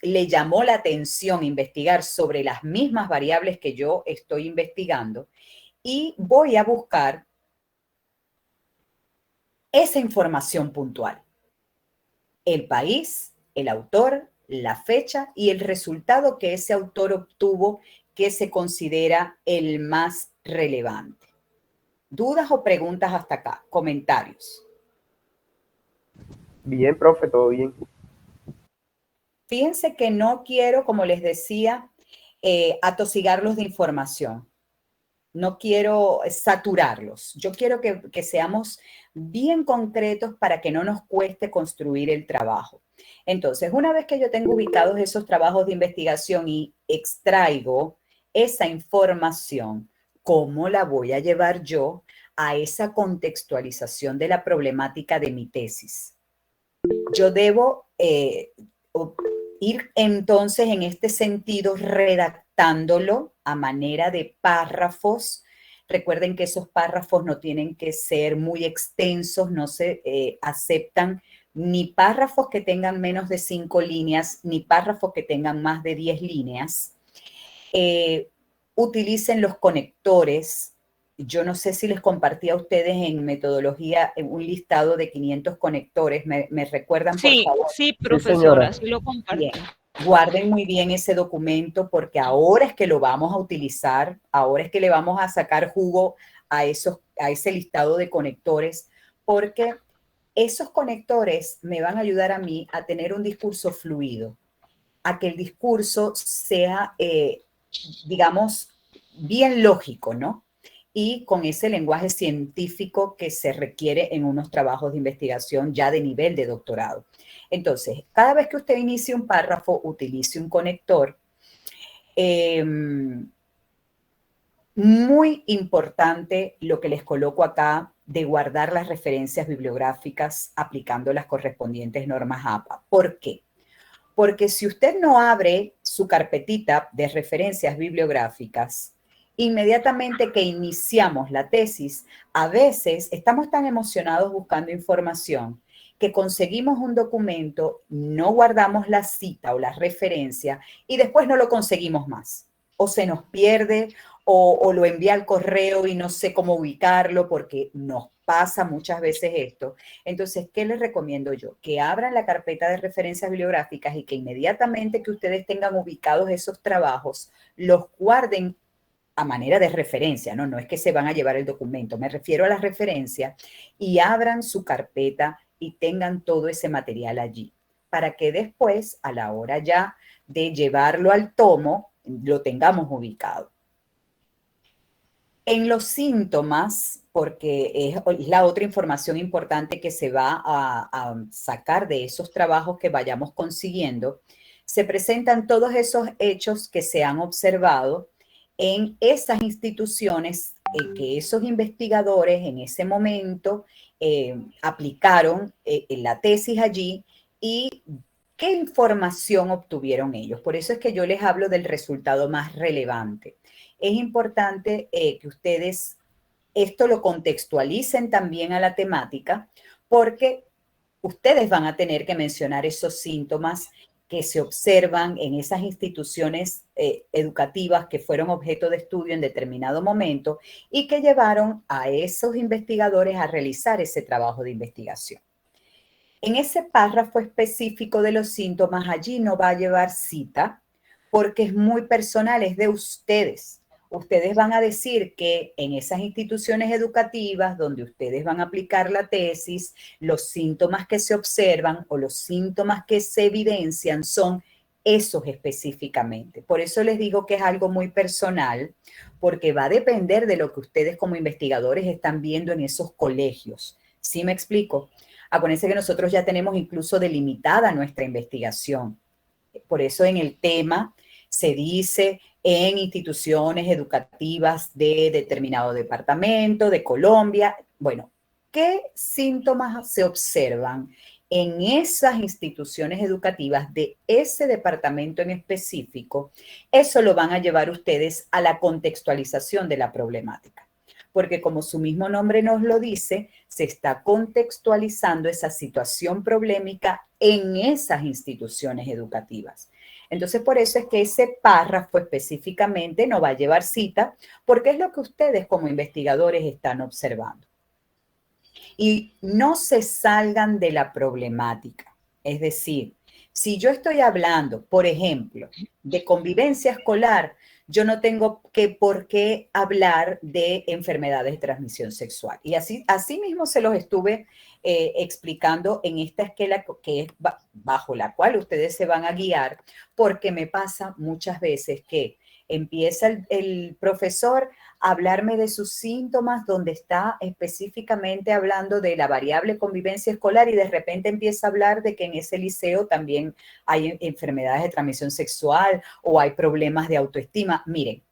le llamó la atención investigar sobre las mismas variables que yo estoy investigando y voy a buscar esa información puntual. El país, el autor, la fecha y el resultado que ese autor obtuvo que se considera el más relevante. ¿Dudas o preguntas hasta acá? Comentarios. Bien, profe, todo bien. Fíjense que no quiero, como les decía, atosigarlos de información. No quiero saturarlos. Yo quiero que seamos bien concretos para que no nos cueste construir el trabajo. Entonces, una vez que yo tengo ubicados esos trabajos de investigación y extraigo esa información, ¿cómo la voy a llevar yo a esa contextualización de la problemática de mi tesis? Yo debo ir entonces en este sentido redactándolo a manera de párrafos. Recuerden que esos párrafos no tienen que ser muy extensos, no se aceptan ni párrafos que tengan menos de 5 líneas, ni párrafos que tengan más de 10 líneas. Utilicen los conectores. Yo no sé si les compartí a ustedes en metodología un listado de 500 conectores. ¿Me recuerdan, por Sí, favor? sí, Sí, señora. profesora, sí lo compartí. Bien, guarden muy bien ese documento porque ahora es que lo vamos a utilizar, ahora es que le vamos a sacar jugo a ese listado de conectores, porque esos conectores me van a ayudar a mí a tener un discurso fluido, a que el discurso sea, digamos, bien lógico, ¿no? Y con ese lenguaje científico que se requiere en unos trabajos de investigación ya de nivel de doctorado. Entonces, cada vez que usted inicie un párrafo, utilice un conector. Muy importante lo que les coloco acá de guardar las referencias bibliográficas aplicando las correspondientes normas APA. ¿Por qué? Porque si usted no abre su carpetita de referencias bibliográficas, inmediatamente que iniciamos la tesis, a veces estamos tan emocionados buscando información que conseguimos un documento, no guardamos la cita o la referencia y después no lo conseguimos más. O se nos pierde o lo envía al correo y no sé cómo ubicarlo porque nos pasa muchas veces esto. Entonces, ¿qué les recomiendo yo? Que abran la carpeta de referencias bibliográficas y que inmediatamente que ustedes tengan ubicados esos trabajos, los guarden a manera de referencia, ¿no? No es que se van a llevar el documento, me refiero a la referencia y abran su carpeta y tengan todo ese material allí para que después, a la hora ya de llevarlo al tomo, lo tengamos ubicado. En los síntomas, porque es la otra información importante que se va a sacar de esos trabajos que vayamos consiguiendo, se presentan todos esos hechos que se han observado en esas instituciones que esos investigadores en ese momento aplicaron la tesis allí y qué información obtuvieron ellos. Por eso es que yo les hablo del resultado más relevante. Es importante que ustedes esto lo contextualicen también a la temática porque ustedes van a tener que mencionar esos síntomas que se observan en esas instituciones educativas que fueron objeto de estudio en determinado momento y que llevaron a esos investigadores a realizar ese trabajo de investigación. En ese párrafo específico de los síntomas, allí no va a llevar cita porque es muy personal, es de ustedes. Ustedes van a decir que en esas instituciones educativas donde ustedes van a aplicar la tesis, los síntomas que se observan o los síntomas que se evidencian son esos específicamente. Por eso les digo que es algo muy personal, porque va a depender de lo que ustedes como investigadores están viendo en esos colegios. ¿Sí me explico? Acuérdense que nosotros ya tenemos incluso delimitada nuestra investigación. Por eso en el tema se dice en instituciones educativas de determinado departamento, de Colombia. Bueno, ¿qué síntomas se observan en esas instituciones educativas de ese departamento en específico? Eso lo van a llevar ustedes a la contextualización de la problemática. porque como su mismo nombre nos lo dice, se está contextualizando esa situación problemática en esas instituciones educativas. Entonces, por eso es que ese párrafo específicamente no va a llevar cita, porque es lo que ustedes como investigadores están observando. Y no se salgan de la problemática. Es decir, si yo estoy hablando, por ejemplo, de convivencia escolar, yo no tengo por qué hablar de enfermedades de transmisión sexual. Y así mismo se los estuve explicando en esta esquela que es bajo la cual ustedes se van a guiar, porque me pasa muchas veces que empieza el profesor a hablarme de sus síntomas, donde está específicamente hablando de la variable convivencia escolar y de repente empieza a hablar de que en ese liceo también hay enfermedades de transmisión sexual o hay problemas de autoestima. Miren,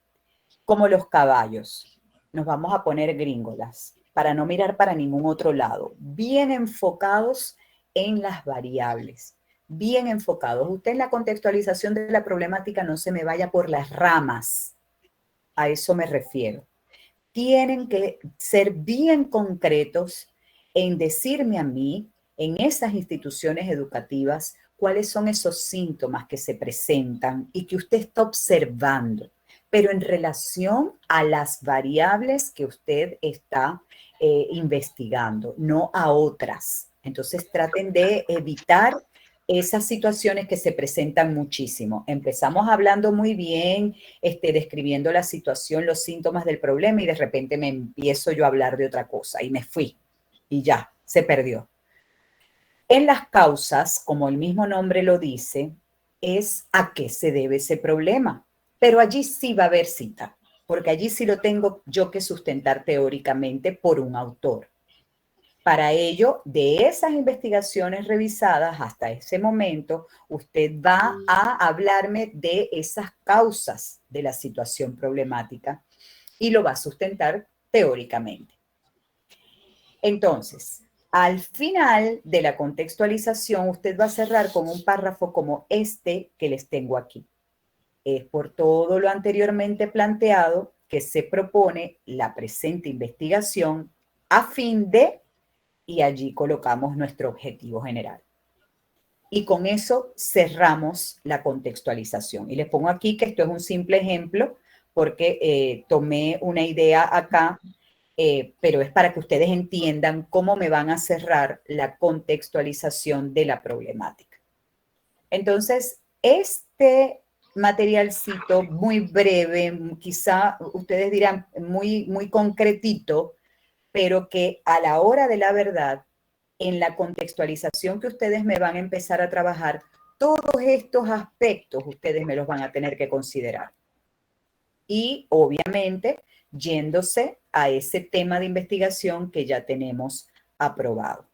como los caballos, nos vamos a poner gringolas para no mirar para ningún otro lado, bien enfocados en las variables, bien enfocados. Usted en la contextualización de la problemática no se me vaya por las ramas, a eso me refiero. Tienen que ser bien concretos en decirme a mí, en esas instituciones educativas, cuáles son esos síntomas que se presentan y que usted está observando, pero en relación a las variables que usted está investigando, no a otras. Entonces traten de evitar esas situaciones que se presentan muchísimo. Empezamos hablando muy bien, describiendo la situación, los síntomas del problema y de repente me empiezo yo a hablar de otra cosa y me fui y ya, se perdió. En las causas, como el mismo nombre lo dice, es a qué se debe ese problema. Pero allí sí va a haber cita, porque allí sí lo tengo yo que sustentar teóricamente por un autor. Para ello, de esas investigaciones revisadas hasta ese momento, usted va a hablarme de esas causas de la situación problemática y lo va a sustentar teóricamente. Entonces, al final de la contextualización, usted va a cerrar con un párrafo como este que les tengo aquí. Es por todo lo anteriormente planteado que se propone la presente investigación a fin de, y allí colocamos nuestro objetivo general. Y con eso cerramos la contextualización. Y les pongo aquí que esto es un simple ejemplo porque tomé una idea acá, pero es para que ustedes entiendan cómo me van a cerrar la contextualización de la problemática. Entonces, este materialcito muy breve, quizá ustedes dirán muy concretito, pero que a la hora de la verdad, en la contextualización que ustedes me van a empezar a trabajar, todos estos aspectos ustedes me los van a tener que considerar. Y obviamente yéndose a ese tema de investigación que ya tenemos aprobado.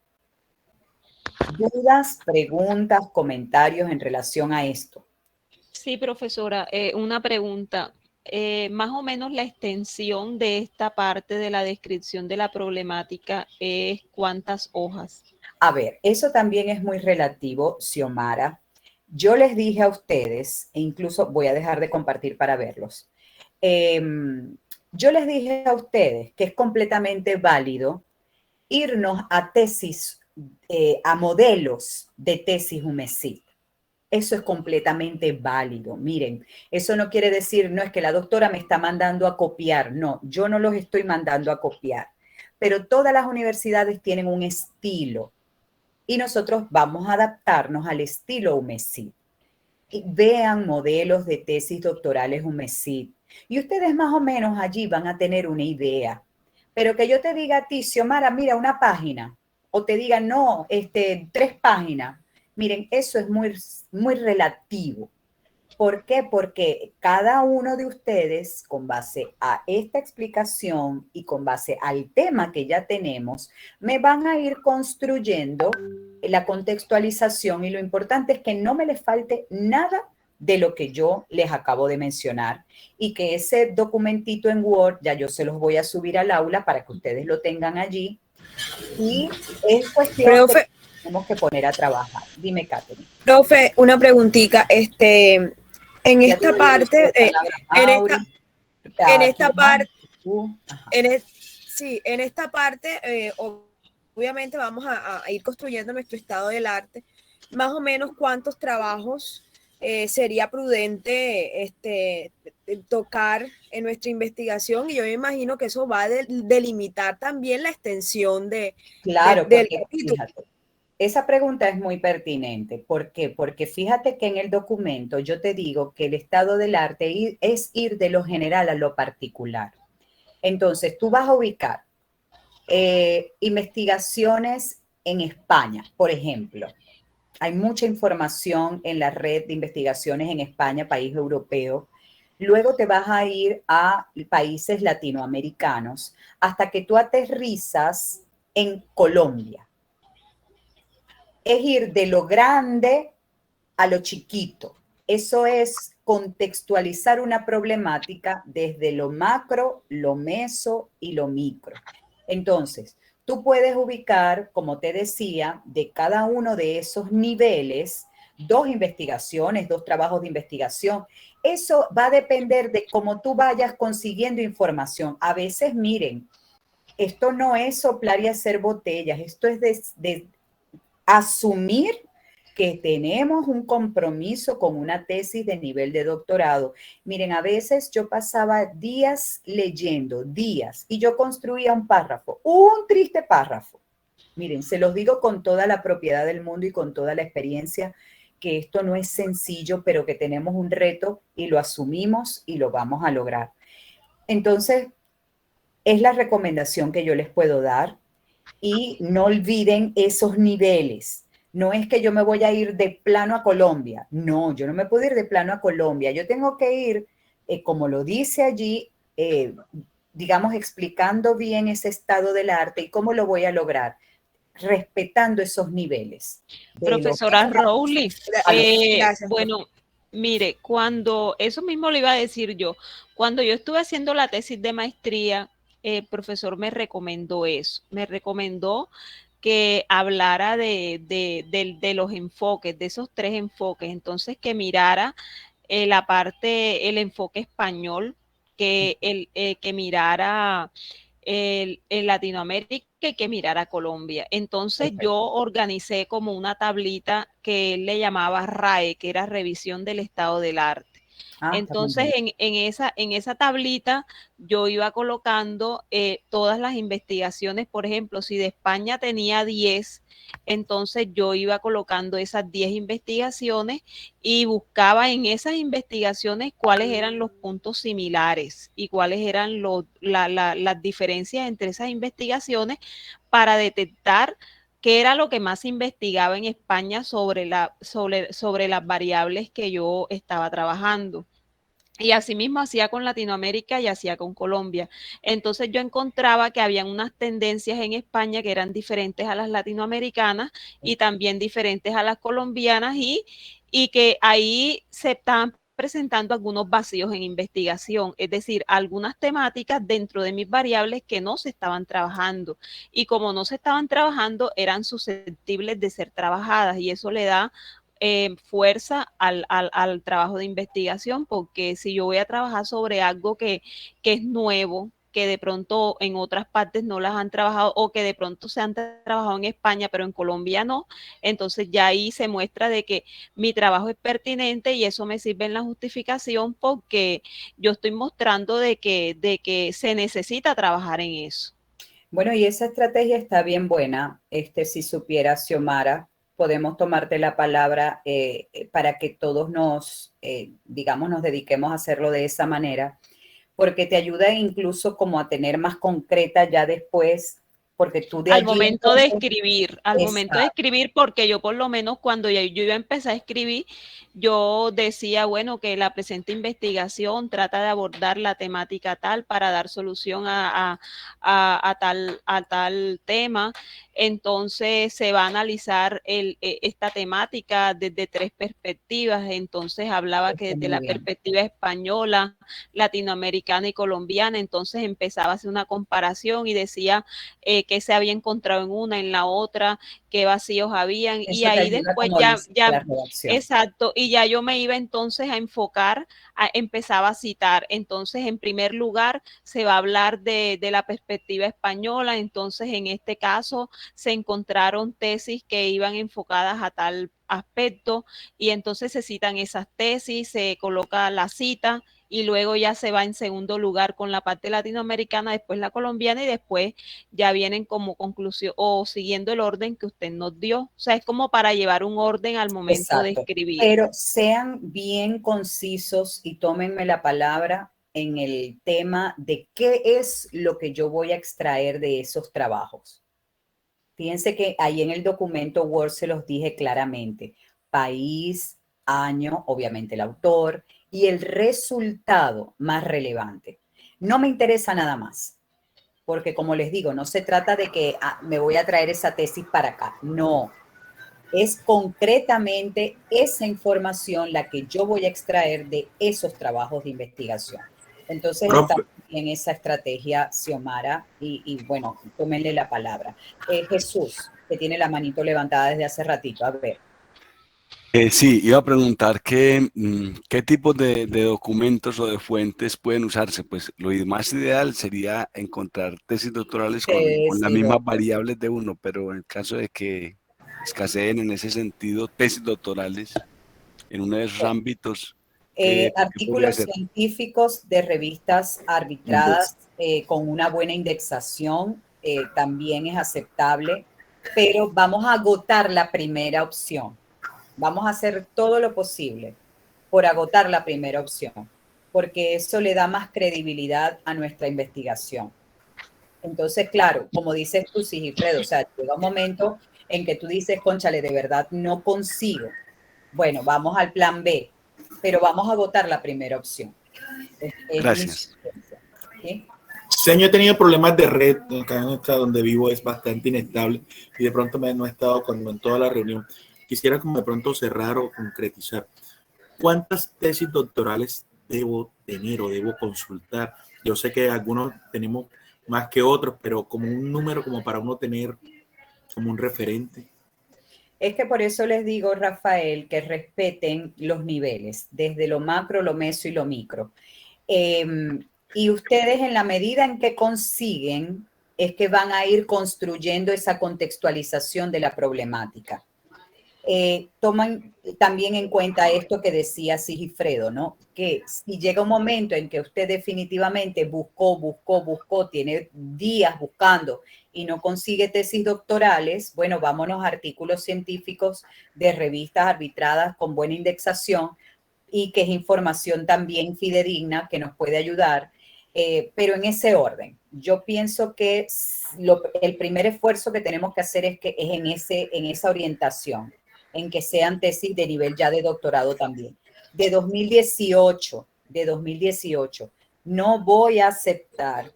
¿Dudas, preguntas, comentarios en relación a esto? Sí, profesora, una pregunta. Más o menos la extensión de esta parte de la descripción de la problemática es ¿cuántas hojas? A ver, eso también es muy relativo, Xiomara. Yo les dije a ustedes, e incluso voy a dejar de compartir para verlos. Yo les dije a ustedes que es completamente válido irnos a tesis, a modelos de tesis UMESIT. Eso es completamente válido. Miren, eso no quiere decir, no es que la doctora me está mandando a copiar. No, yo no los estoy mandando a copiar. Pero todas las universidades tienen un estilo y nosotros vamos a adaptarnos al estilo UMESIT. Y vean modelos de tesis doctorales UMESIT y ustedes más o menos allí van a tener una idea. Pero que yo te diga a ti, Xiomara, mira una página, o te diga, no, 3 páginas. Miren, eso es muy relativo. ¿Por qué? Porque cada uno de ustedes, con base a esta explicación y con base al tema que ya tenemos, me van a ir construyendo la contextualización y lo importante es que no me les falte nada de lo que yo les acabo de mencionar y que ese documentito en Word ya yo se los voy a subir al aula para que ustedes lo tengan allí y es cuestión de que tenemos que poner a trabajar. Dime, Katherine. Profe, una preguntita, en Ya esta parte, en esta parte, Sí, en esta parte, obviamente vamos a ir construyendo nuestro estado del arte. Más o menos cuántos trabajos sería prudente tocar en nuestra investigación, y yo me imagino que eso va a delimitar también la extensión Claro, del porque capítulo. fíjate, esa pregunta es muy pertinente. ¿Por qué? Porque fíjate que en el documento yo te digo que el estado del arte es ir de lo general a lo particular. Entonces, tú vas a ubicar investigaciones en España, por ejemplo. Hay mucha información en la red de investigaciones en España, país europeo. Luego te vas a ir a países latinoamericanos hasta que tú aterrizas en Colombia. Es ir de lo grande a lo chiquito. Eso es contextualizar una problemática desde lo macro, lo meso y lo micro. Entonces, tú puedes ubicar, como te decía, de cada uno de esos niveles, 2 investigaciones, 2 trabajos de investigación. Eso va a depender de cómo tú vayas consiguiendo información. A veces, miren, esto no es soplar y hacer botellas, esto es de asumir que tenemos un compromiso con una tesis de nivel de doctorado. Miren, a veces yo pasaba días leyendo, días, y yo construía un párrafo, un triste párrafo. Miren, se los digo con toda la propiedad del mundo y con toda la experiencia, que esto no es sencillo, pero que tenemos un reto y lo asumimos y lo vamos a lograr. Entonces, es la recomendación que yo les puedo dar, y no olviden esos niveles. No es que yo me voy a ir de plano a Colombia. No, yo no me puedo ir de plano a Colombia. Yo tengo que ir, como lo dice allí, digamos, explicando bien ese estado del arte y cómo lo voy a lograr, respetando esos niveles. De lo Profesora Rowley, a lo, Gracias, profe. bueno, mire, cuando, eso mismo le iba a decir yo, cuando yo estuve haciendo la tesis de maestría, el profesor me recomendó eso, me recomendó que hablara de los enfoques, de esos 3 enfoques, entonces que mirara la parte, el enfoque español, que mirara en Latinoamérica y que mirara Colombia. Entonces perfecto. yo organicé como una tablita que él le llamaba RAE, que era Revisión del Estado del Arte. Está muy Entonces, bien. en esa tablita yo iba colocando todas las investigaciones, por ejemplo, si de España tenía 10, entonces yo iba colocando esas 10 investigaciones y buscaba en esas investigaciones cuáles eran los puntos similares y cuáles eran las diferencias entre esas investigaciones para detectar qué era lo que más se investigaba en España sobre las variables que yo estaba trabajando. Y asimismo hacía con Latinoamérica y hacía con Colombia. Entonces yo encontraba que habían unas tendencias en España que eran diferentes a las latinoamericanas y también diferentes a las colombianas y que ahí se estaban presentando algunos vacíos en investigación, es decir, algunas temáticas dentro de mis variables que no se estaban trabajando y como no se estaban trabajando eran susceptibles de ser trabajadas y eso le da fuerza al trabajo de investigación, porque si yo voy a trabajar sobre algo que es nuevo, que de pronto en otras partes no las han trabajado o que de pronto se han trabajado en España, pero en Colombia no, entonces ya ahí se muestra de que mi trabajo es pertinente y eso me sirve en la justificación porque yo estoy mostrando de que se necesita trabajar en eso. Bueno, y esa estrategia está bien buena. Si supieras, Xiomara, podemos tomarte la palabra para que todos digamos, nos dediquemos a hacerlo de esa manera, porque te ayuda incluso como a tener más concreta ya después, porque tú de allí entonces, Al momento de exacto, escribir, porque yo por lo menos cuando yo iba a empezar a escribir, yo decía, bueno, que la presente investigación trata de abordar la temática tal para dar solución a tal tema. Entonces se va a analizar esta temática desde 3 perspectivas. Entonces hablaba que desde la perspectiva española, latinoamericana y colombiana, entonces empezaba a hacer una comparación y decía qué se había encontrado en la otra, qué vacíos habían, Eso y te ahí ayuda, después como dices, la ya, redacción. exacto, y ya yo me iba entonces a enfocar, empezaba a citar. Entonces, en primer lugar, se va a hablar de la perspectiva española. Entonces, en este caso, se encontraron tesis que iban enfocadas a tal aspecto, y entonces se citan esas tesis, se coloca la cita, y luego ya se va en segundo lugar con la parte latinoamericana, después la colombiana, y después ya vienen como conclusión o siguiendo el orden que usted nos dio. O sea, es como para llevar un orden al momento de Exacto. escribir. Pero sean bien concisos y tómenme la palabra en el tema de qué es lo que yo voy a extraer de esos trabajos. Fíjense que ahí en el documento Word se los dije claramente. País, año, obviamente el autor y el resultado más relevante. No me interesa nada más, porque como les digo, no se trata de que me voy a traer esa tesis para acá. No, es concretamente esa información la que yo voy a extraer de esos trabajos de investigación. Entonces, estamos en esa estrategia, Xiomara, y bueno, tómenle la palabra. Jesús, que tiene la manito levantada desde hace ratito, a ver. Sí, iba a preguntar qué tipos de documentos o de fuentes pueden usarse. Pues lo más ideal sería encontrar tesis doctorales con las Sí, mismas doctor. variables de uno, pero en el caso de que escaseen en ese sentido tesis doctorales en uno de esos ámbitos, ¿qué podría Artículos ser? científicos de revistas arbitradas con una buena indexación también es aceptable, pero vamos a agotar la primera opción. Vamos a hacer todo lo posible por agotar la primera opción, porque eso le da más credibilidad a nuestra investigación. Entonces, claro, como dices tú, Sigifredo, o sea, llega un momento en que tú dices, cónchale, de verdad no consigo. Bueno, vamos al plan B, pero vamos a votar la primera opción. Es mi Gracias. sugerencia. ¿Sí? Señor, he tenido problemas de red, acá donde vivo es bastante inestable y de pronto no he estado en toda la reunión. Quisiera como de pronto cerrar o concretizar. ¿Cuántas tesis doctorales debo tener o debo consultar? Yo sé que algunos tenemos más que otros, pero como un número como para uno tener como un referente. Es que por eso les digo, Rafael, que respeten los niveles, desde lo macro, lo meso y lo micro. Y ustedes, en la medida en que consiguen, es que van a ir construyendo esa contextualización de la problemática. Toman también en cuenta esto que decía Sigifredo, ¿no? Que si llega un momento en que usted definitivamente buscó, tiene días buscando y no consigue tesis doctorales, bueno, vámonos a artículos científicos de revistas arbitradas con buena indexación y que es información también fidedigna que nos puede ayudar, pero en ese orden. Yo pienso que el primer esfuerzo que tenemos que hacer es en esa orientación, en que sean tesis de nivel ya de doctorado también. De 2018. No voy a aceptar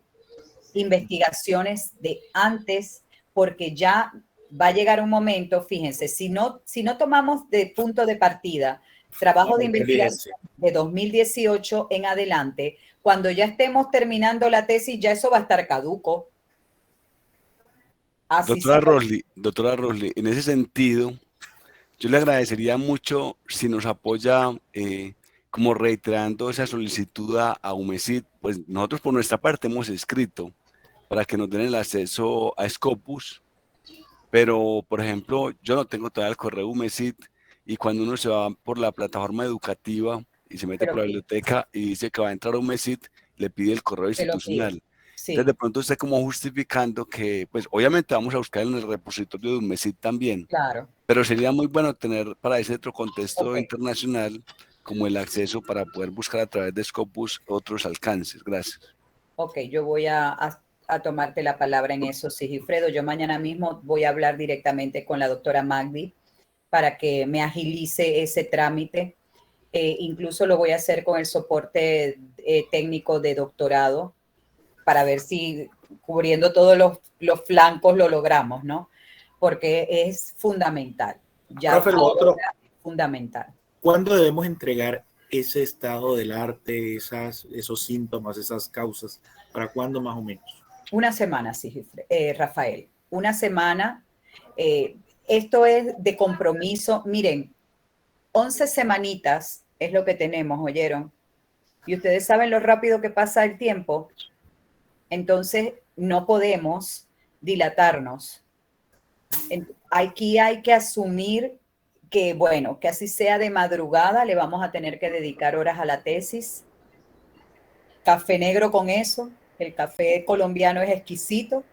investigaciones de antes porque ya va a llegar un momento, fíjense, si no tomamos de punto de partida trabajo de investigación de 2018 en adelante, cuando ya estemos terminando la tesis, ya eso va a estar caduco. Así Doctora Rosli, en ese sentido, yo le agradecería mucho si nos apoya como reiterando esa solicitud a UMESID. Pues nosotros por nuestra parte hemos escrito para que nos den el acceso a Scopus, pero por ejemplo, yo no tengo todavía el correo UMESID y cuando uno se va por la plataforma educativa y se mete por la biblioteca y dice que va a entrar a UMESID, le pide el correo institucional. Sí. Entonces, de pronto usted como justificando que, pues obviamente vamos a buscar en el repositorio de UMESID también. Claro. Pero sería muy bueno tener para ese otro contexto internacional como el acceso para poder buscar a través de Scopus otros alcances. Gracias. Ok, yo voy a tomarte la palabra en eso, Sigifredo. Yo mañana mismo voy a hablar directamente con la doctora Magdi para que me agilice ese trámite. Incluso lo voy a hacer con el soporte técnico de doctorado para ver si cubriendo todos los flancos lo logramos, ¿no? porque es fundamental. Ya Profe, lo otro, ahora es fundamental. ¿cuándo debemos entregar ese estado del arte, esos síntomas, esas causas? ¿Para cuándo más o menos? Una semana, sí, Rafael. Una semana. Esto es de compromiso. Miren, 11 semanitas es lo que tenemos, ¿oyeron? Y ustedes saben lo rápido que pasa el tiempo. Entonces, no podemos dilatarnos. Aquí hay que asumir que, bueno, que así sea de madrugada, le vamos a tener que dedicar horas a la tesis. Café negro con eso. El café colombiano es exquisito.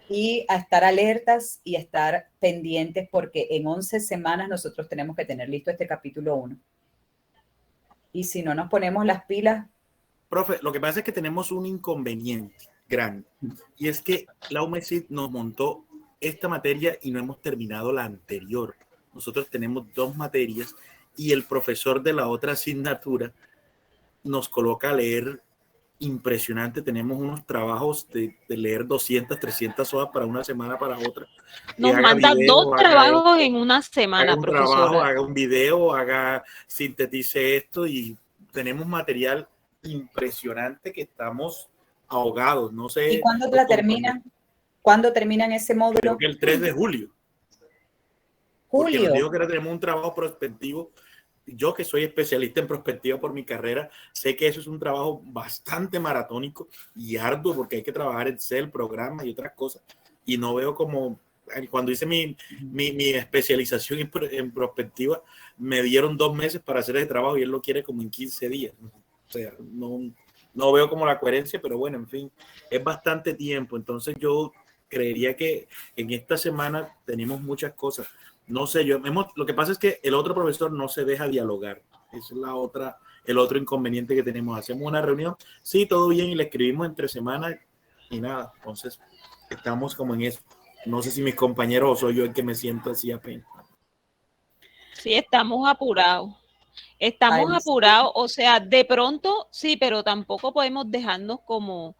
Y a estar alertas y a estar pendientes porque en 11 semanas nosotros tenemos que tener listo este capítulo 1. Y si no nos ponemos las pilas... Profe, lo que pasa es que tenemos un inconveniente grande y es que la UMESID nos montó esta materia y no hemos terminado la anterior. Nosotros tenemos 2 materias y el profesor de la otra asignatura nos coloca a leer impresionante. Tenemos unos trabajos de leer 200, 300 hojas para una semana, para otra. Nos manda video, 2 trabajos en una semana, haga un profesora. Trabajo, haga un video, sintetice esto y tenemos material impresionante que estamos ahogados. No sé. ¿Y cuándo la terminan? ¿Cuándo terminan ese módulo? Creo que el 3 de julio. Porque nos dijo que tenemos un trabajo prospectivo. Yo que soy especialista en prospectiva por mi carrera, sé que eso es un trabajo bastante maratónico y arduo porque hay que trabajar Excel, programas y otras cosas. Y no veo como, cuando hice mi especialización en prospectiva, me dieron 2 meses para hacer ese trabajo y él lo quiere como en 15 días. O sea, no veo como la coherencia, pero bueno, en fin, es bastante tiempo. Entonces yo creería que en esta semana tenemos muchas cosas. No sé, lo que pasa es que el otro profesor no se deja dialogar. Esa es el otro inconveniente que tenemos. Hacemos una reunión, sí, todo bien, y le escribimos entre semanas y nada. Entonces, estamos como en eso. No sé si mis compañeros o soy yo el que me siento así apenas. Sí, estamos apurados. Estamos apurados, o sea, de pronto, sí, pero tampoco podemos dejarnos como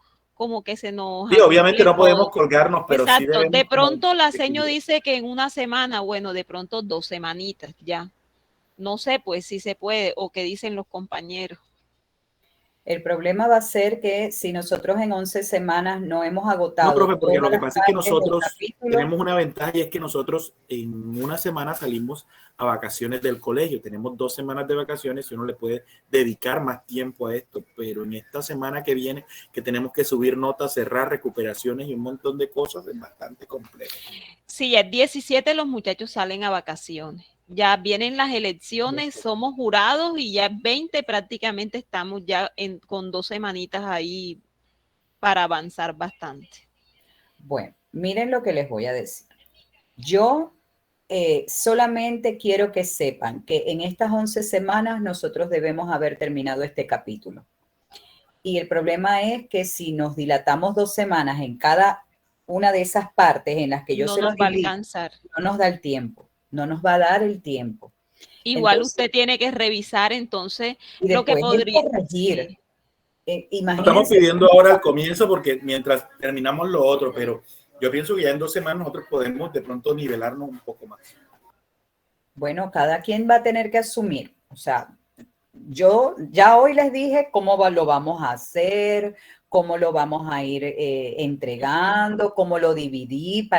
que se nos... Sí, obviamente no podemos colgarnos, pero exacto, sí debemos... De pronto la seño dice que en una semana, bueno, de pronto 2 semanitas ya. No sé, pues, si se puede, o qué dicen los compañeros. El problema va a ser que si nosotros en 11 semanas no hemos agotado... No, profe, porque lo que pasa es que nosotros tenemos una ventaja y es que nosotros en una semana salimos a vacaciones del colegio. Tenemos 2 semanas de vacaciones y uno le puede dedicar más tiempo a esto. Pero en esta semana que viene, que tenemos que subir notas, cerrar recuperaciones y un montón de cosas, es bastante complejo. Sí, ya el 17 los muchachos salen a vacaciones. Ya vienen las elecciones, somos jurados y ya el 20 prácticamente estamos ya con 2 semanitas ahí para avanzar bastante. Bueno, miren lo que les voy a decir. Yo solamente quiero que sepan que en estas 11 semanas nosotros debemos haber terminado este capítulo. Y el problema es que si nos dilatamos 2 semanas en cada una de esas partes en las que yo no se nos los va divido, a alcanzar. No nos da el tiempo, no nos va a dar el tiempo. Igual entonces, usted tiene que revisar entonces y lo que podría corregir. Sí. Estamos pidiendo ahora al comienzo porque mientras terminamos lo otro, pero yo pienso que ya en 2 semanas nosotros podemos de pronto nivelarnos un poco más. Bueno, cada quien va a tener que asumir, o sea, yo ya hoy les dije cómo lo vamos a hacer, cómo lo vamos a ir entregando, cómo lo dividí,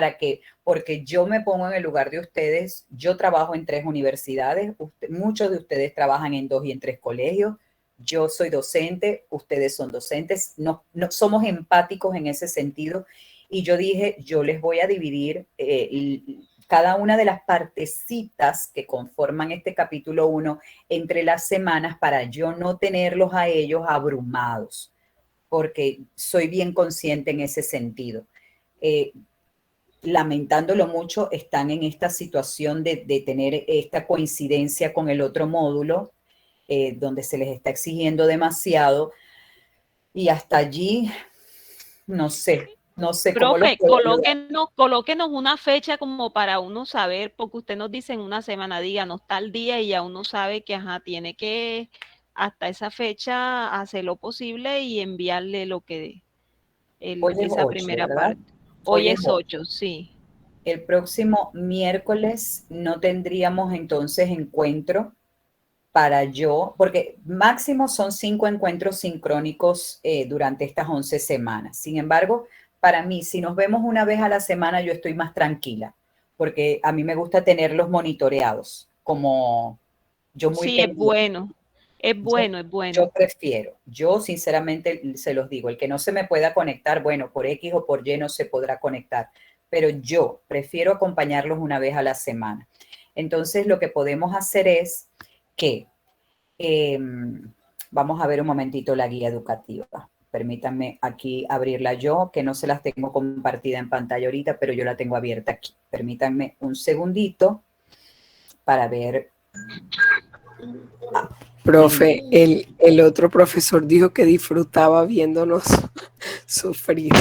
porque yo me pongo en el lugar de ustedes. Yo trabajo en 3 universidades, muchos de ustedes trabajan en 2 y en 3 colegios. Yo soy docente, ustedes son docentes, no somos empáticos en ese sentido. Y yo dije, yo les voy a dividir cada una de las partecitas que conforman este capítulo 1 entre las semanas para yo no tenerlos a ellos abrumados, porque soy bien consciente en ese sentido. Lamentándolo mucho, están en esta situación de tener esta coincidencia con el otro módulo, donde se les está exigiendo demasiado, y hasta allí, no sé. Profe, colóquenos una fecha como para uno saber, porque usted nos dice en una semana, díganos tal día y ya uno sabe que tiene que hasta esa fecha hacer lo posible y enviarle lo que esa 8, primera ¿verdad? parte. Hoy es 8, sí. El próximo miércoles no tendríamos entonces encuentro para yo, porque máximo son 5 encuentros sincrónicos durante estas 11 semanas. Sin embargo, para mí, si nos vemos una vez a la semana, yo estoy más tranquila, porque a mí me gusta tenerlos monitoreados, como yo muy Sí, es pendiente. bueno, es bueno, es bueno. Yo prefiero, yo sinceramente se los digo, el que no se me pueda conectar, bueno, por X o por Y no se podrá conectar, pero yo prefiero acompañarlos una vez a la semana. Entonces, lo que podemos hacer es que, vamos a ver un momentito la guía educativa. Permítanme aquí abrirla yo, que no se las tengo compartida en pantalla ahorita, pero yo la tengo abierta aquí. Permítanme un segundito para ver. Profe, el otro profesor dijo que disfrutaba viéndonos sufrir.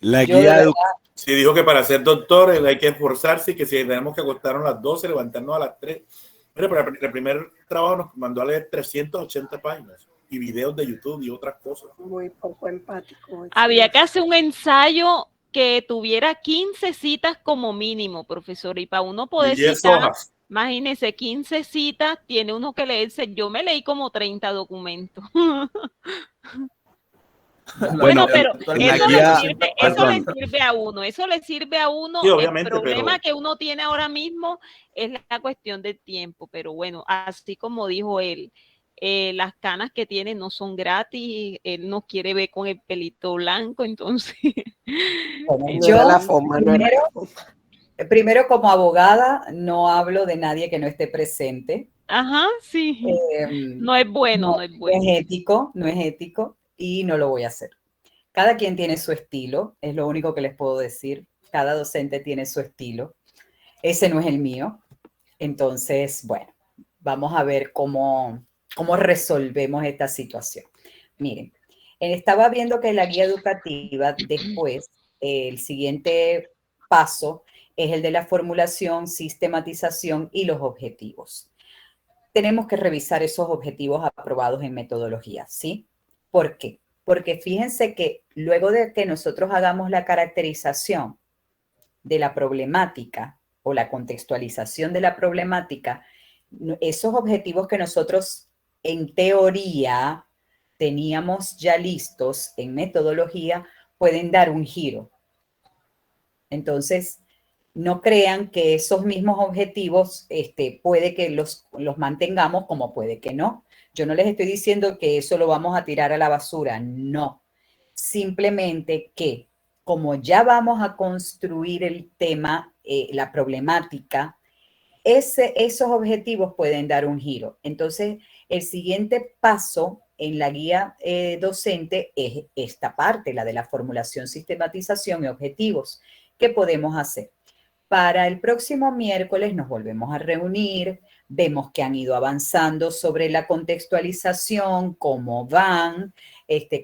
La Yo de guía verdad, Sí, dijo que para ser doctor hay que esforzarse y que si tenemos que acostarnos a las 12, levantarnos a las 3. Mira, pero el primer trabajo nos mandó a leer 380 páginas y videos de YouTube y otras cosas. Muy poco empático. Había que hacer un ensayo que tuviera 15 citas como mínimo, profesor, y para uno poder 10 citar, hojas. imagínese, 15 citas, tiene uno que leerse. Yo me leí como 30 documentos. Bueno, pero la eso guía, le perdón, sirve a uno, eso le sirve a uno. Sí, El obviamente, problema pero que uno tiene ahora mismo es la cuestión del tiempo, pero bueno, así como dijo él, las canas que tiene no son gratis, él nos quiere ver con el pelito blanco, entonces. bueno, No era la yo forma, no era la forma. primero como abogada no hablo de nadie que no esté presente. Ajá, sí. No, No es bueno, no no es es bueno. ético, no es ético y no lo voy a hacer. Cada quien tiene su estilo, es lo único que les puedo decir. Cada docente tiene su estilo. Ese no es el mío. Entonces, bueno, vamos a ver cómo resolvemos esta situación. Miren, estaba viendo que la guía educativa después, el siguiente paso es el de la formulación, sistematización y los objetivos. Tenemos que revisar esos objetivos aprobados en metodología, ¿sí? ¿Por qué? Porque fíjense que luego de que nosotros hagamos la caracterización de la problemática o la contextualización de la problemática, esos objetivos que nosotros en teoría teníamos ya listos en metodología pueden dar un giro. Entonces, no crean que esos mismos objetivos puede que los mantengamos como puede que no. Yo no les estoy diciendo que eso lo vamos a tirar a la basura, no. Simplemente que como ya vamos a construir el tema, la problemática, esos objetivos pueden dar un giro. Entonces, el siguiente paso en la guía docente es esta parte, la de la formulación, sistematización y objetivos. ¿Qué podemos hacer? Para el próximo miércoles nos volvemos a reunir, vemos que han ido avanzando sobre la contextualización, cómo van,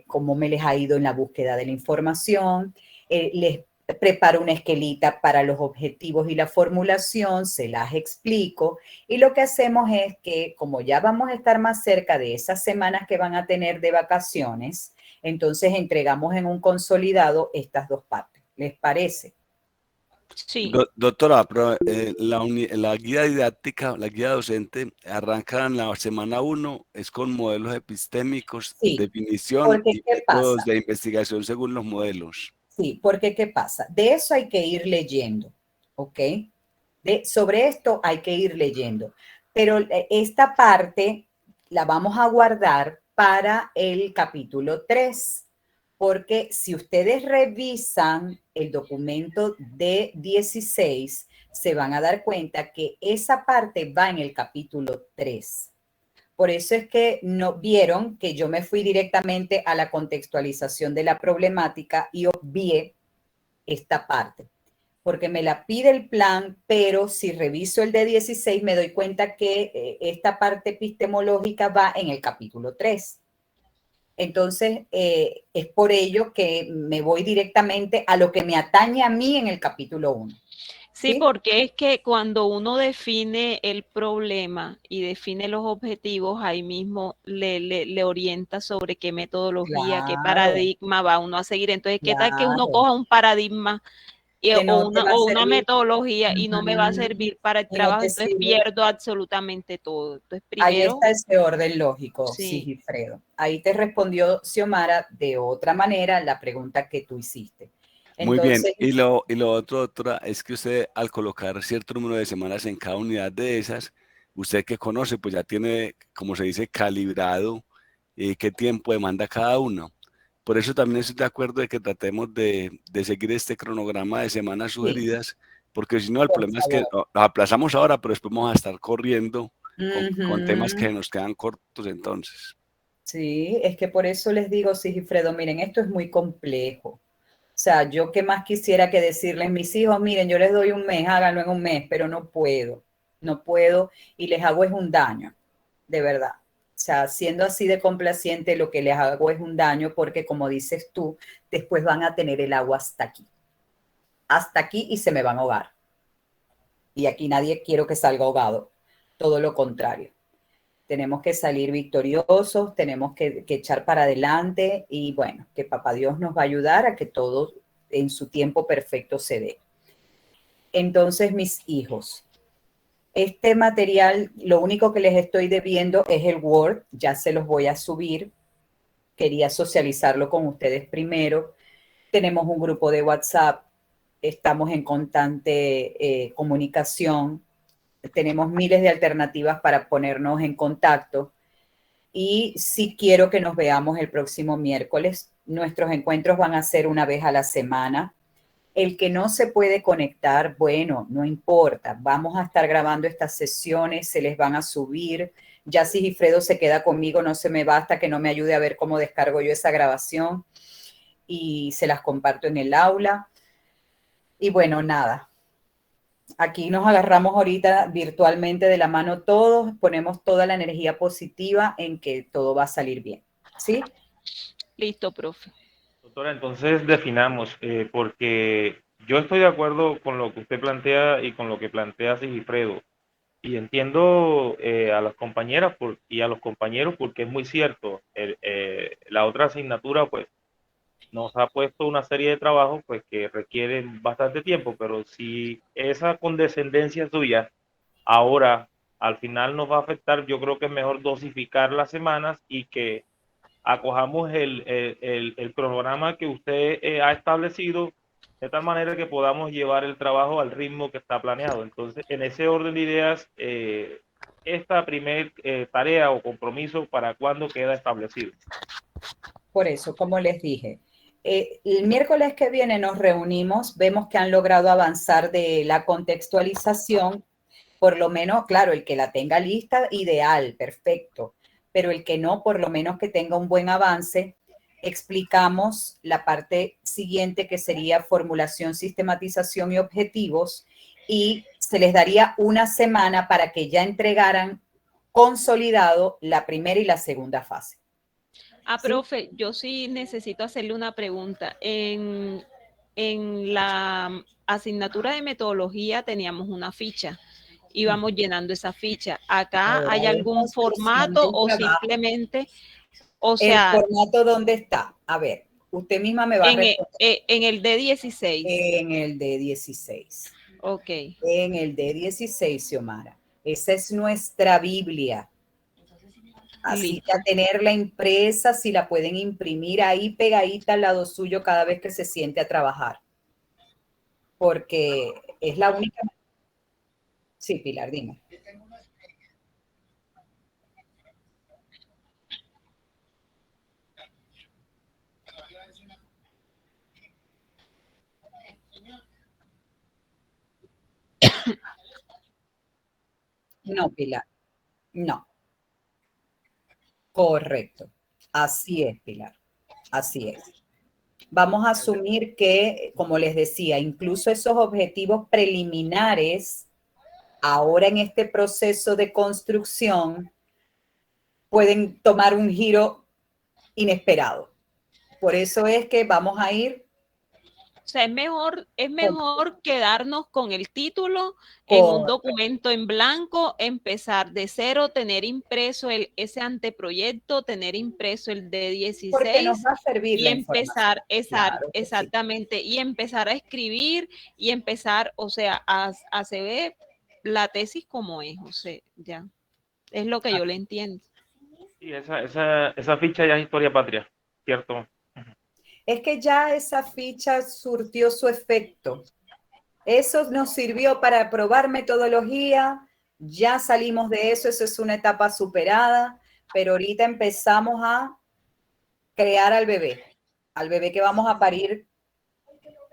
cómo me les ha ido en la búsqueda de la información, les preparo una esquelita para los objetivos y la formulación, se las explico y lo que hacemos es que como ya vamos a estar más cerca de esas semanas que van a tener de vacaciones, entonces entregamos en un consolidado estas dos partes. ¿Les parece? Sí. Doctora, pero, la guía didáctica, la guía docente, arranca en la semana 1, es con modelos epistémicos, Sí, definición porque y ¿qué métodos pasa? de investigación según los modelos. Sí, porque ¿qué pasa? De eso hay que ir leyendo, ¿ok? Sobre esto hay que ir leyendo, pero esta parte la vamos a guardar para el capítulo 3, porque si ustedes revisan el documento de 16, se van a dar cuenta que esa parte va en el capítulo 3. Por eso es que no vieron que yo me fui directamente a la contextualización de la problemática y obvié esta parte, porque me la pide el plan, pero si reviso el de 16 me doy cuenta que esta parte epistemológica va en el capítulo 3. Entonces, es por ello que me voy directamente a lo que me atañe a mí en el capítulo 1. Sí, porque es que cuando uno define el problema y define los objetivos, ahí mismo le orienta sobre qué metodología, qué Claro, paradigma va uno a seguir. Entonces, ¿qué tal que uno claro. coja un paradigma que no o te va a una servir. metodología y no me va a Ujú. servir para el Y no trabajo, te entonces sirve. pierdo absolutamente todo. Entonces, Ahí primero, está ese orden lógico, sí, Sigifredo. Ahí te respondió Xiomara de otra manera la pregunta que tú hiciste. Muy bien. Entonces, Y lo otro, doctora, es que usted al colocar cierto número de semanas en cada unidad de esas, usted que conoce, pues ya tiene, como se dice, calibrado qué tiempo demanda cada uno. Por eso también estoy de acuerdo de que tratemos de seguir este cronograma de semanas sí, sugeridas, porque si no, el por problema es que favor. lo aplazamos ahora, pero después vamos a estar corriendo con temas Ujú. que nos quedan cortos entonces. Sí, es que por eso les digo, Sigifredo, miren, esto es muy complejo. O sea, yo qué más quisiera que decirles, mis hijos, miren, yo les doy un mes, háganlo en un mes, pero no puedo y les hago es un daño, de verdad. O sea, siendo así de complaciente, lo que les hago es un daño porque, como dices tú, después van a tener el agua hasta aquí y se me van a ahogar. Y aquí nadie quiero que salga ahogado, todo lo contrario. Tenemos que salir victoriosos, tenemos que echar para adelante y bueno, que Papá Dios nos va a ayudar a que todo en su tiempo perfecto se dé. Entonces, mis hijos, este material, lo único que les estoy debiendo es el Word, ya se los voy a subir. Quería socializarlo con ustedes primero. Tenemos un grupo de WhatsApp, estamos en constante comunicación, tenemos miles de alternativas para ponernos en contacto y sí quiero que nos veamos el próximo miércoles. Nuestros encuentros van a ser una vez a la semana. El que no se puede conectar, bueno, no importa. Vamos a estar grabando estas sesiones, se les van a subir. Ya si Gifredo se queda conmigo, no se me va hasta que no me ayude a ver cómo descargo yo esa grabación y se las comparto en el aula. Y bueno, nada. Aquí nos agarramos ahorita virtualmente de la mano todos, ponemos toda la energía positiva en que todo va a salir bien. ¿Sí? listo, profe. Doctora, entonces definamos, porque yo estoy de acuerdo con lo que usted plantea y con lo que plantea Sigifredo, y entiendo a las compañeras y a los compañeros porque es muy cierto, la otra asignatura pues nos ha puesto una serie de trabajos pues que requieren bastante tiempo, pero si esa condescendencia suya ahora al final nos va a afectar, yo creo que es mejor dosificar las semanas y que acojamos el cronograma que usted ha establecido de tal manera que podamos llevar el trabajo al ritmo que está planeado. Entonces, en ese orden de ideas, esta primer tarea o compromiso, ¿para cuándo queda establecido? Por eso, como les dije, el miércoles que viene nos reunimos, vemos que han logrado avanzar de la contextualización, por lo menos, claro, el que la tenga lista, ideal, perfecto, pero el que no, por lo menos que tenga un buen avance. Explicamos la parte siguiente que sería formulación, sistematización y objetivos y se les daría una semana para que ya entregaran consolidado la primera y la segunda fase. Ah, ¿Sí? profe, yo sí necesito hacerle una pregunta. En la asignatura de metodología teníamos una ficha, íbamos llenando esa ficha. ¿Acá Ahora hay es la algún solución formato del o trabajo. simplemente, o ¿El sea, formato dónde está? A ver, usted misma me va a responder. en el D16? En el D16. Ok, En el D16, Xiomara. Esa es nuestra Biblia. Así que a listo. tenerla impresa, si la pueden imprimir ahí pegadita al lado suyo cada vez que se siente a trabajar. Porque es la única. Sí, Pilar, dime. No, Pilar. No. Correcto. Así es, Pilar. Así es. Vamos a asumir que, como les decía, incluso esos objetivos preliminares, ahora en este proceso de construcción, pueden tomar un giro inesperado. Por eso es que vamos a ir O sea, es mejor quedarnos con el título en un documento en blanco, empezar de cero, tener impreso ese anteproyecto, tener impreso el Porque nos D16 va a servir y la empezar, información. Claro que sí. exactamente, y empezar a escribir y empezar, o sea, a se ve la tesis como es, o sea, ya, es lo que yo le entiendo. Sí, esa ficha ya es historia patria, ¿cierto? Es que ya esa ficha surtió su efecto. Eso nos sirvió para probar metodología, ya salimos de eso, eso es una etapa superada, pero ahorita empezamos a crear al bebé que vamos a parir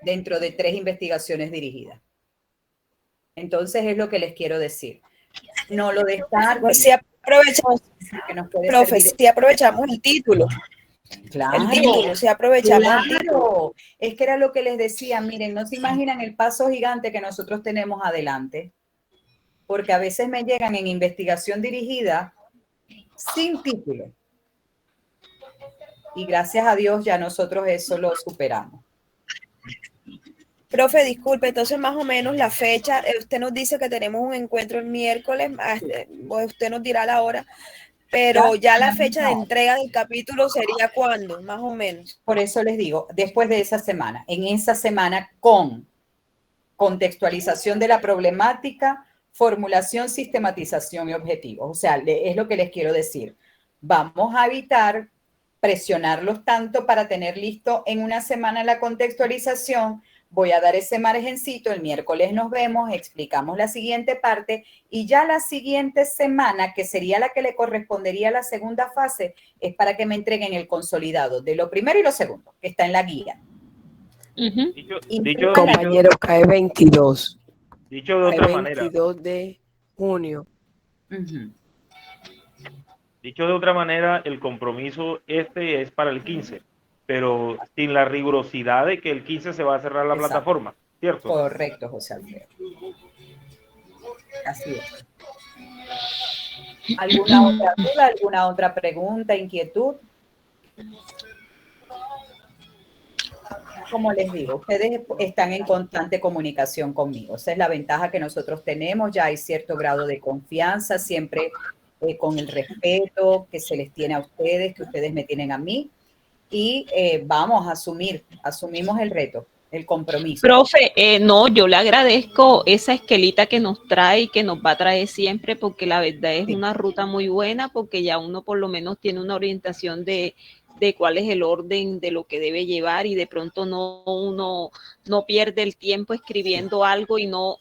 dentro de 3 investigaciones dirigidas. Entonces es lo que les quiero decir. No lo descarten. Si aprovechamos, profe, si aprovechamos el título. Claro, el título, si aprovechamos claro. el título. Es que era lo que les decía, miren, no se imaginan el paso gigante que nosotros tenemos adelante, porque a veces me llegan en investigación dirigida sin título. Y gracias a Dios ya nosotros eso lo superamos. Profe, disculpe, entonces más o menos la fecha, usted nos dice que tenemos un encuentro el miércoles, usted nos dirá la hora, pero ya la fecha de entrega del capítulo sería ¿cuándo? Más o menos. Por eso les digo, después de esa semana, en esa semana con contextualización de la problemática, formulación, sistematización y objetivos. O sea, es lo que les quiero decir. Vamos a evitar presionarlos tanto para tener listo en una semana la contextualización. Voy a dar ese margencito, el miércoles nos vemos, explicamos la siguiente parte y ya la siguiente semana, que sería la que le correspondería a la segunda fase, es para que me entreguen el consolidado de lo primero y lo segundo, que está en la guía. Compañero, cae 22. Dicho de otra manera. 22 de junio. Dicho de otra manera, el compromiso es para el 15. Pero sin la rigurosidad de que el 15 se va a cerrar la plataforma, ¿cierto? Correcto, José Alfredo. Así es. ¿Alguna otra duda, alguna otra pregunta, inquietud? Como les digo, ustedes están en constante comunicación conmigo. Esa es la ventaja que nosotros tenemos. Ya hay cierto grado de confianza, siempre con el respeto que se les tiene a ustedes, que ustedes me tienen a mí. Y vamos a asumimos el reto, el compromiso. Profe, no, yo le agradezco esa esquelita que nos trae y que nos va a traer siempre, porque la verdad es una ruta muy buena, porque ya uno por lo menos tiene una orientación de cuál es el orden de lo que debe llevar y de pronto uno no pierde el tiempo escribiendo algo y no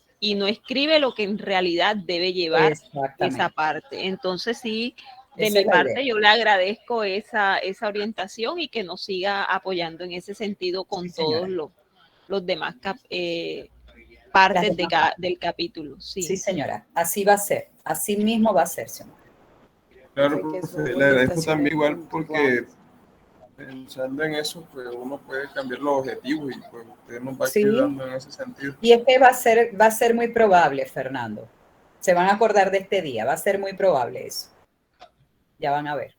escribe lo que en realidad debe llevar esa parte. Entonces sí, de mi parte yo le agradezco esa orientación y que nos siga apoyando en ese sentido con todos los demás partes del capítulo. Sí, señora, así va a ser, así mismo va a ser, señora. Claro, profe, le agradezco también igual porque pensando en eso, pues uno puede cambiar los objetivos y pues usted nos va ayudando en ese sentido. Y es que va a ser muy probable, Fernando. Se van a acordar de este día, va a ser muy probable eso. Ya van a ver.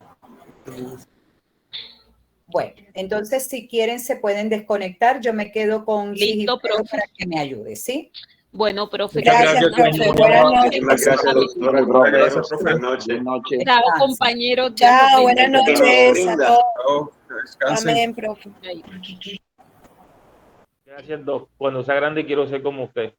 Bueno, entonces si quieren se pueden desconectar. Yo me quedo con Listo, profe, para que me ayude, ¿sí? Bueno, profe. Gracias, profe. Buenas noches. Gracias, doctora. Gracias, profe. Buenas noches. Chao, compañero. Chao, buenas noches a todos. Descansen. Amén, profe. Gracias, Doc. Cuando sea grande quiero ser como usted.